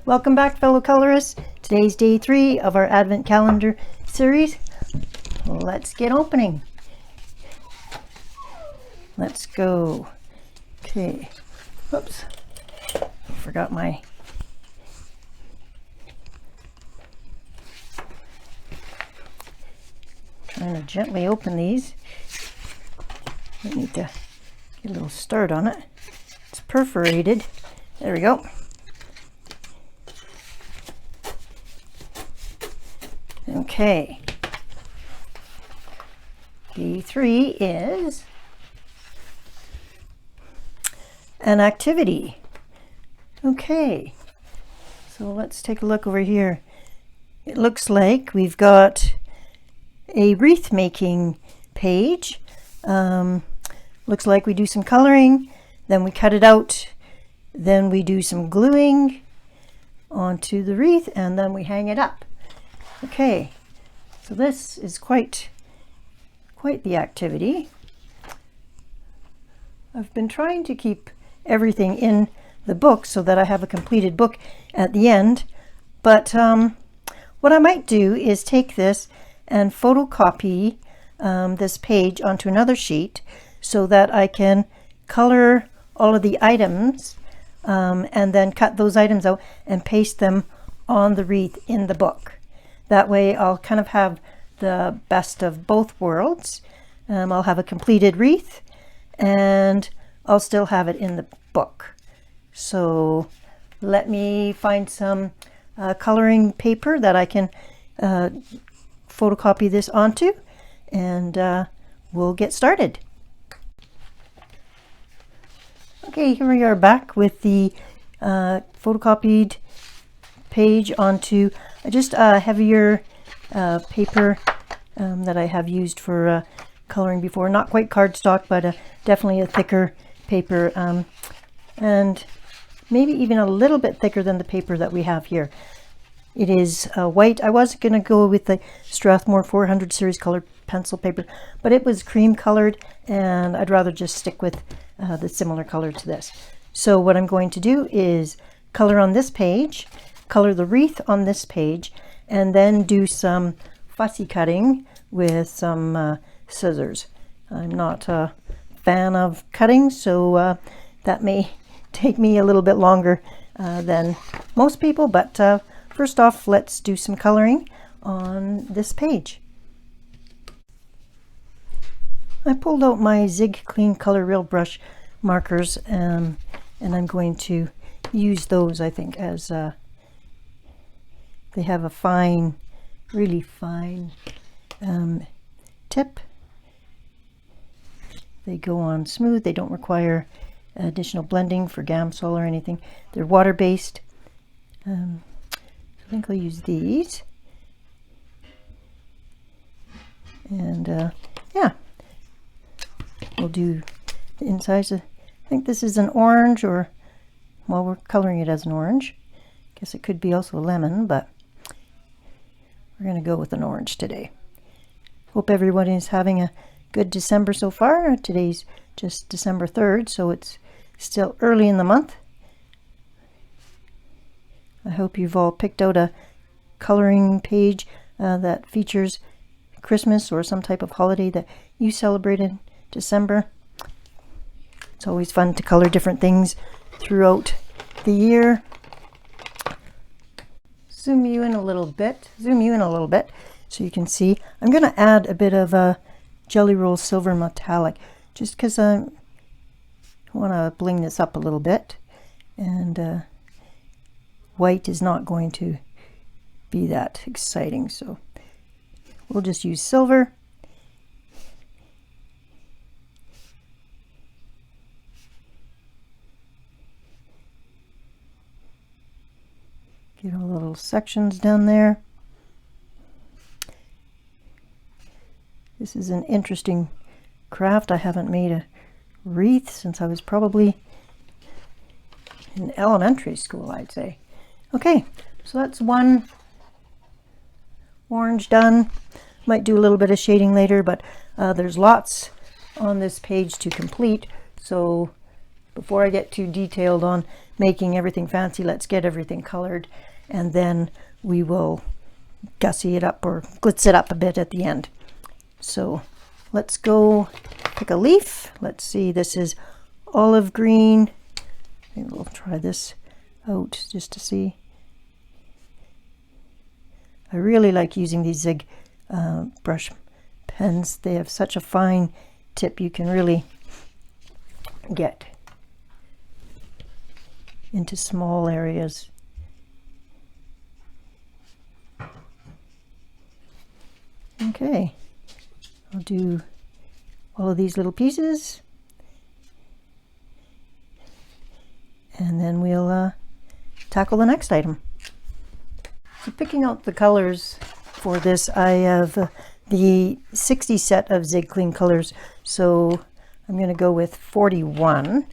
Welcome back, fellow colorists. Today's day 3 of our Advent Calendar series. Let's get opening. Let's go. Okay. Whoops. Forgot my... Trying to gently open these. I need to get a little start on it. It's perforated. There we go. Okay. D3 is an activity. Okay. So let's take a look over here. It looks like we've got a wreath making page. Looks like we do some coloring, then we cut it out, then we do some gluing onto the wreath, and then we hang it up. Okay, so this is quite the activity. I've been trying to keep everything in the book so that I have a completed book at the end, but what I might do is take this and photocopy this page onto another sheet so that I can color all of the items and then cut those items out and paste them on the wreath in the book. That way I'll kind of have the best of both worlds. I'll have a completed wreath and I'll still have it in the book. So let me find some coloring paper that I can photocopy this onto, and we'll get started. Okay, here we are back with the photocopied page onto just a heavier paper that I have used for coloring before. Not quite cardstock, but definitely a thicker paper, and maybe even a little bit thicker than the paper that we have here. It is white. I was going to go with the Strathmore 400 series colored pencil paper, but it was cream colored, and I'd rather just stick with the similar color to this. So what I'm going to do is color on this page, color the wreath on this page, and then do some fussy cutting with some scissors. I'm not a fan of cutting, so that may take me a little bit longer than most people, but first off, let's do some coloring on this page. I pulled out my Zig Clean Color Real Brush markers, and I'm going to use those, I think, as they have a fine, really fine tip. They go on smooth. They don't require additional blending for Gamsol or anything. They're water-based. I think I'll use these. And yeah, we'll do the insides. I think this is an orange, or, well, we're coloring it as an orange. Guess it could be also a lemon, but we're going to go with an orange today. Hope everyone is having a good December so far. Today's just December 3rd, so it's still early in the month. I hope you've all picked out a coloring page that features Christmas or some type of holiday that you celebrate in December. It's always fun to color different things throughout the year. Zoom you in a little bit so you can see. I'm going to add a bit of a Jelly Roll Silver Metallic just because I want to bling this up a little bit, and white is not going to be that exciting, so we'll just use silver. Get all the little sections down there. This is an interesting craft. I haven't made a wreath since I was probably in elementary school, I'd say. Okay, so that's one orange done. Might do a little bit of shading later, but there's lots on this page to complete, so before I get too detailed on making everything fancy, let's get everything colored, and then we will gussy it up or glitz it up a bit at the end. So let's go pick a leaf. Let's see, this is olive green. Maybe we'll try this out just to see. I really like using these Zig brush pens. They have such a fine tip. You can really get into small areas. Okay, I'll do all of these little pieces, and then we'll tackle the next item. So picking out the colors for this, I have the 60 set of Zig Clean colors, so I'm going to go with 41,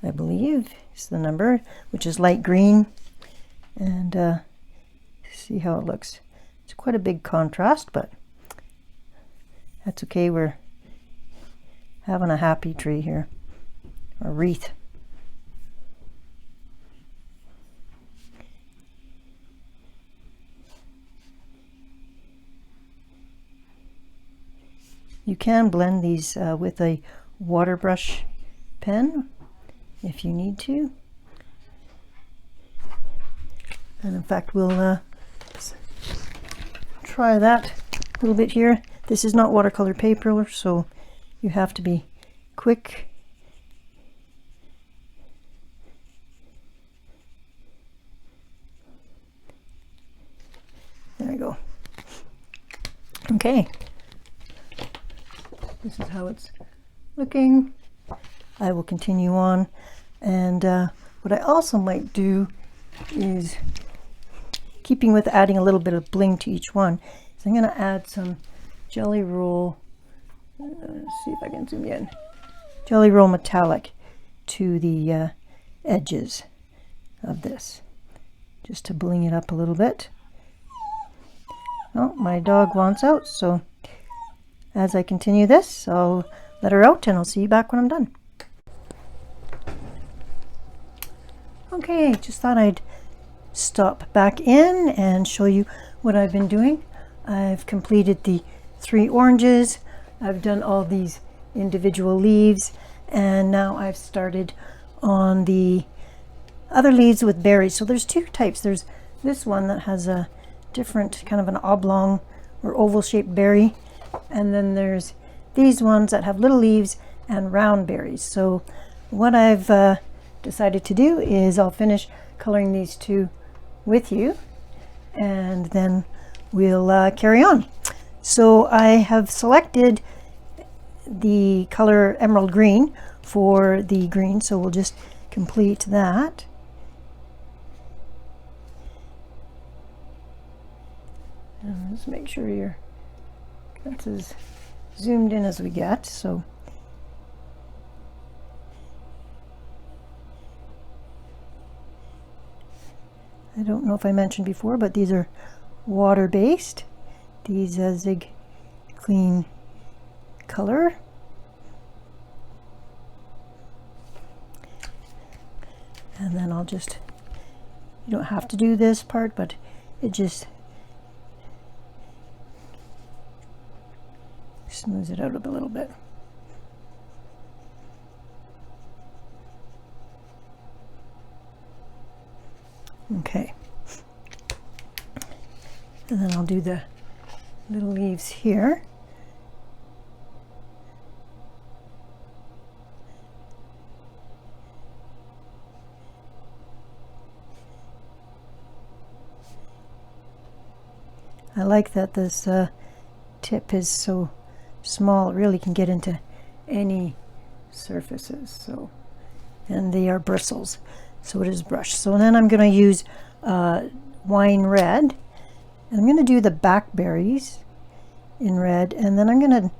I believe is the number, which is light green, and see how it looks. It's quite a big contrast, but that's okay. We're having a happy tree here, or wreath. You can blend these with a water brush pen if you need to. And in fact, we'll try that a little bit here. This is not watercolor paper, so you have to be quick. There we go. Okay. This is how it's looking. I will continue on, and what I also might do is, keeping with adding a little bit of bling to each one, is I'm going to add some Jelly Roll, let's see if I can zoom in, Jelly Roll Metallic to the edges of this, just to bling it up a little bit. Oh, my dog wants out, so as I continue this, I'll let her out and I'll see you back when I'm done. Okay, just thought I'd stop back in and show you what I've been doing. I've completed the 3 oranges, I've done all these individual leaves, and now I've started on the other leaves with berries. So there's 2 types. There's this one that has a different kind of an oblong or oval shaped berry, and then there's these ones that have little leaves and round berries. So what I've decided to do is I'll finish coloring these 2 with you, and then we'll carry on. So I have selected the color emerald green for the green, so we'll just complete that. And let's make sure that's as zoomed in as we get. So I don't know if I mentioned before, but these are water-based. These Zig Clean color. And then I'll just, you don't have to do this part, but it just smooths it out a little bit. Okay. And then I'll do the little leaves here. I like that this tip is so small, it really can get into any surfaces. So, and they are bristles, so it is brushed. So then I'm going to use wine red, and I'm going to do the back berries in red, and then I'm going to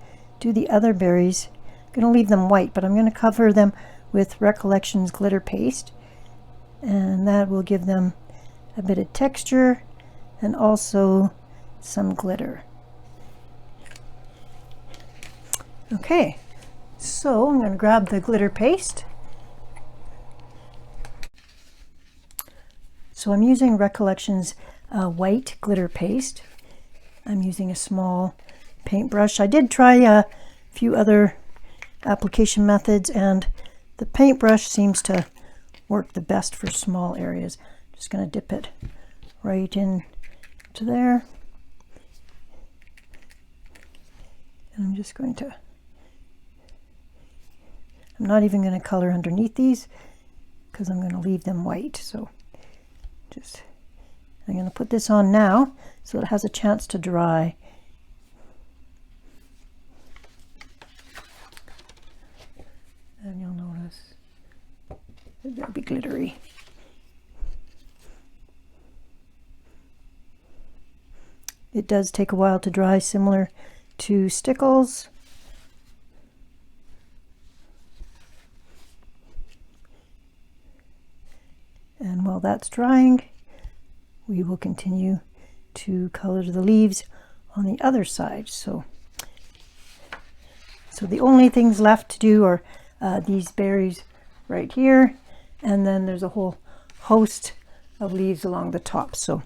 do the other berries. I'm going to leave them white, but I'm going to cover them with Recollections glitter paste, and that will give them a bit of texture and also some glitter. Okay, so I'm going to grab the glitter paste, So I'm using Recollections white glitter paste. I'm using a small paintbrush. I did try a few other application methods, and the paintbrush seems to work the best for small areas. Just going to dip it right in to there. And I'm just going to, I'm not even going to color underneath these because I'm going to leave them white. So just, I'm going to put this on now so it has a chance to dry. And you'll notice they'll be glittery. It does take a while to dry, similar to stickles. And while that's drying, we will continue to color the leaves on the other side. So the only things left to do are these berries right here, and then there's a whole host of leaves along the top. So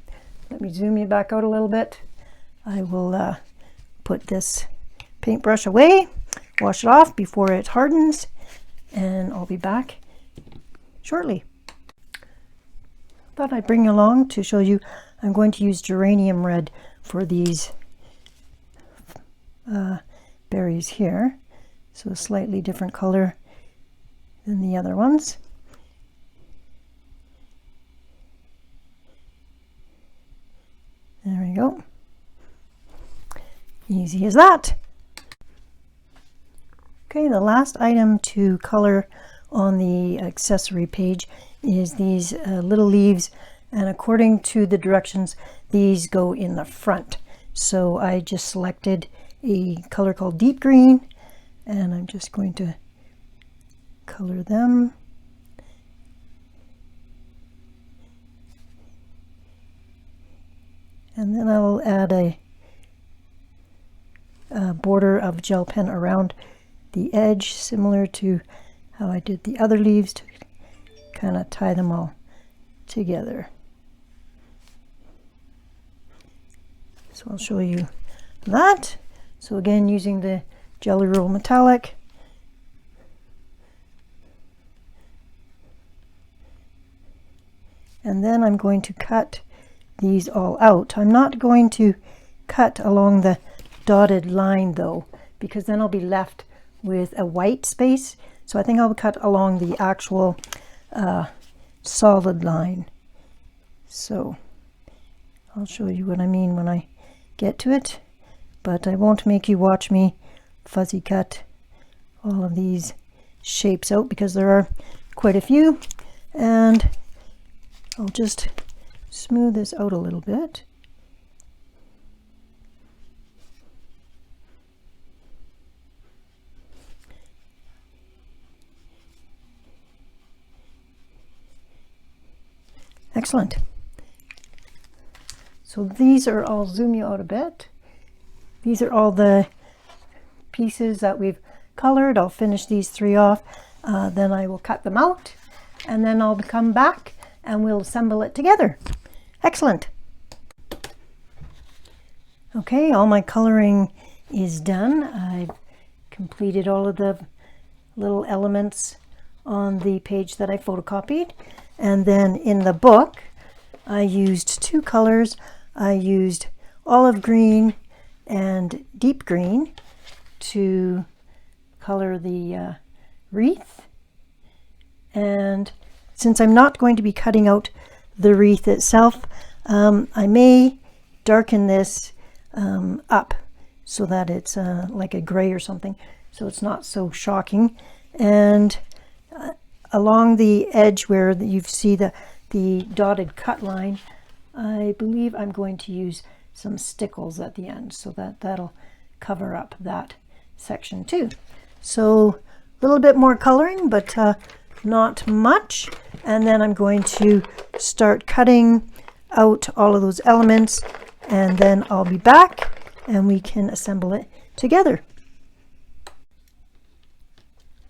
let me zoom you back out a little bit. I will put this paintbrush away, wash it off before it hardens, and I'll be back shortly. Thought I'd bring you along to show you. I'm going to use geranium red for these berries here, so a slightly different color than the other ones. There we go. Easy as that. Okay, the last item to color on the accessory page is these little leaves, and according to the directions, these go in the front. So I just selected a color called deep green, and I'm just going to color them. And then I'll add a border of gel pen around the edge, similar to how I did the other leaves, to kind of tie them all together. So I'll show you that. So again, using the Jelly Roll Metallic. And then I'm going to cut these all out. I'm not going to cut along the dotted line though, because then I'll be left with a white space. So I think I'll cut along the actual solid line. So I'll show you what I mean when I get to it, but I won't make you watch me fuzzy cut all of these shapes out because there are quite a few, and I'll just smooth this out a little bit. Excellent. So these are, I'll zoom you out a bit. These are all the pieces that we've colored. I'll finish these three off, then I will cut them out, and then I'll come back and we'll assemble it together. Excellent. Okay, all my coloring is done. I've completed all of the little elements on the page that I photocopied. And then in the book, I used two colors. I used olive green and deep green to color the wreath. And since I'm not going to be cutting out the wreath itself, I may darken this up so that it's like a gray or something, so it's not so shocking. And along the edge where you see the dotted cut line, I believe I'm going to use some stickles at the end, so that'll cover up that section too. So a little bit more coloring, but not much. And then I'm going to start cutting out all of those elements, and then I'll be back and we can assemble it together.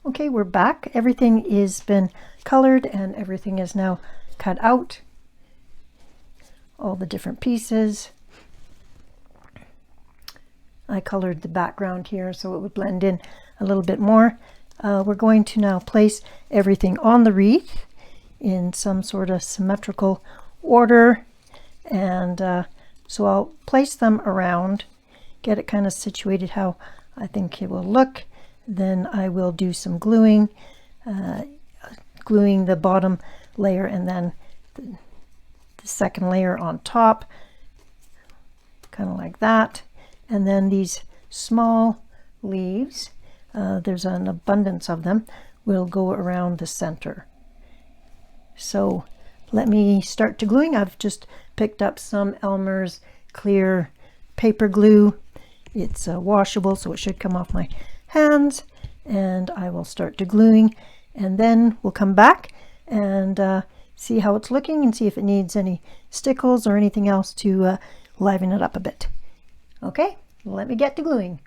Okay, we're back. Everything has been colored and everything is now cut out. all the different pieces. I colored the background here so it would blend in a little bit more. We're going to now place everything on the wreath in some sort of symmetrical order, and so I'll place them around, get it kind of situated how I think it will look. Then I will do some gluing, gluing the bottom layer and then the second layer on top, kind of like that. And then these small leaves, there's an abundance of them, will go around the center. So let me start to gluing. I've just picked up some Elmer's clear paper glue. It's washable, so it should come off my hands, and I will start to gluing, and then we'll come back and see how it's looking and see if it needs any stickles or anything else to liven it up a bit. Okay, let me get to gluing.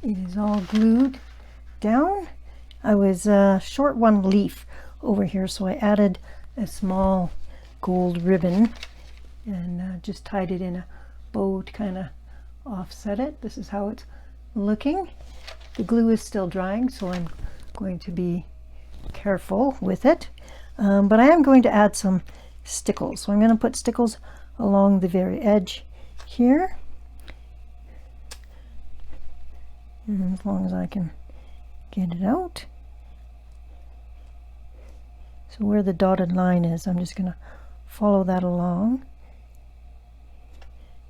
It is all glued down. I was short one leaf over here, so I added a small gold ribbon and just tied it in a bow to kind of offset it. This is how it's looking. The glue is still drying, so I'm going to be careful with it. But I am going to add some stickles. So I'm going to put stickles along the very edge here. And as long as I can get it out. So where the dotted line is, I'm just going to follow that along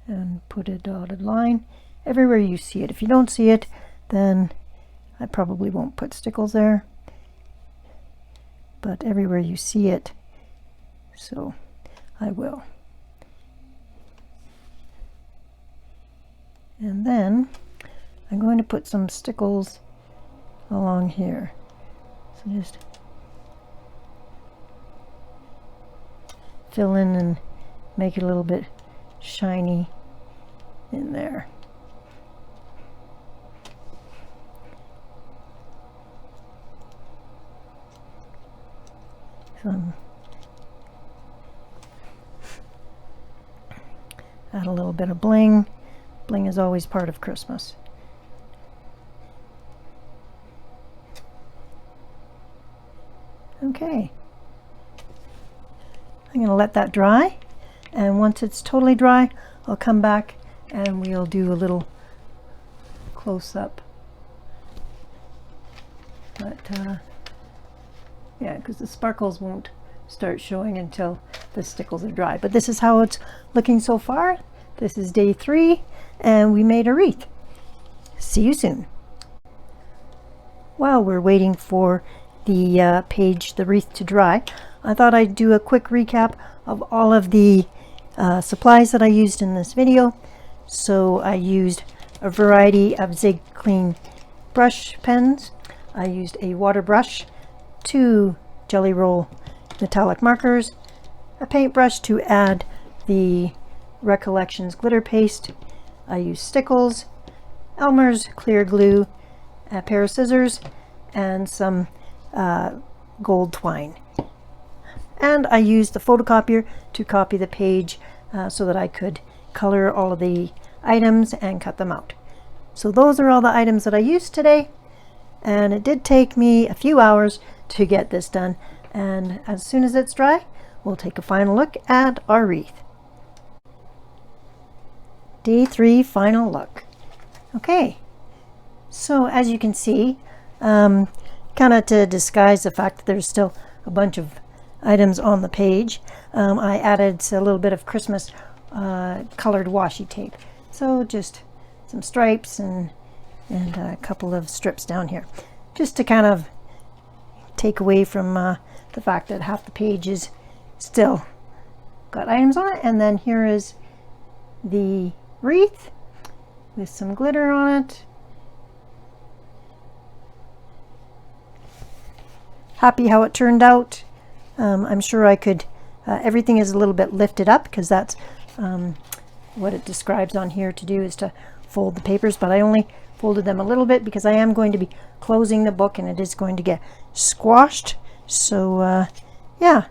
and put a dotted line everywhere you see it. If you don't see it, then I probably won't put stickles there, but everywhere you see it, so I will. And then I'm going to put some stickles along here. So just fill in and make it a little bit shiny in there. Some, add a little bit of bling. Bling is always part of Christmas. Okay, I'm going to let that dry, and once it's totally dry, I'll come back and we'll do a little close-up. But yeah, because the sparkles won't start showing until the stickles are dry. But this is how it's looking so far. This is day 3, and we made a wreath. See you soon. While we're waiting for the the wreath to dry, I thought I'd do a quick recap of all of the supplies that I used in this video. So I used a variety of Zig Clean brush pens. I used a water brush, 2 Jelly Roll metallic markers, a paintbrush to add the Recollections glitter paste. I used stickles, Elmer's clear glue, a pair of scissors, and some gold twine. And I used the photocopier to copy the page so that I could color all of the items and cut them out. So those are all the items that I used today, and it did take me a few hours to get this done. And as soon as it's dry, we'll take a final look at our wreath. Day 3 final look. Okay, so as you can see, kind of to disguise the fact that there's still a bunch of items on the page, I added a little bit of Christmas colored washi tape. So just some stripes and a couple of strips down here, just to kind of take away from the fact that half the page is still got items on it. And then here is the wreath with some glitter on it. Happy how it turned out. I'm sure I could, everything is a little bit lifted up because that's what it describes on here to do, is to fold the papers, but I only folded them a little bit because I am going to be closing the book and it is going to get squashed. So yeah,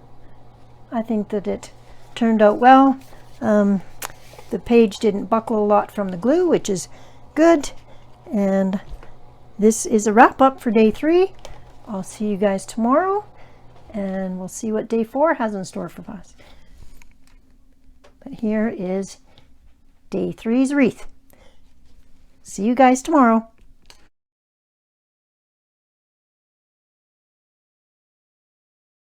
I think that it turned out well. The page didn't buckle a lot from the glue, which is good. And this is a wrap up for day 3. I'll see you guys tomorrow, and we'll see what day 4 has in store for us. But here is day 3's wreath. See you guys tomorrow.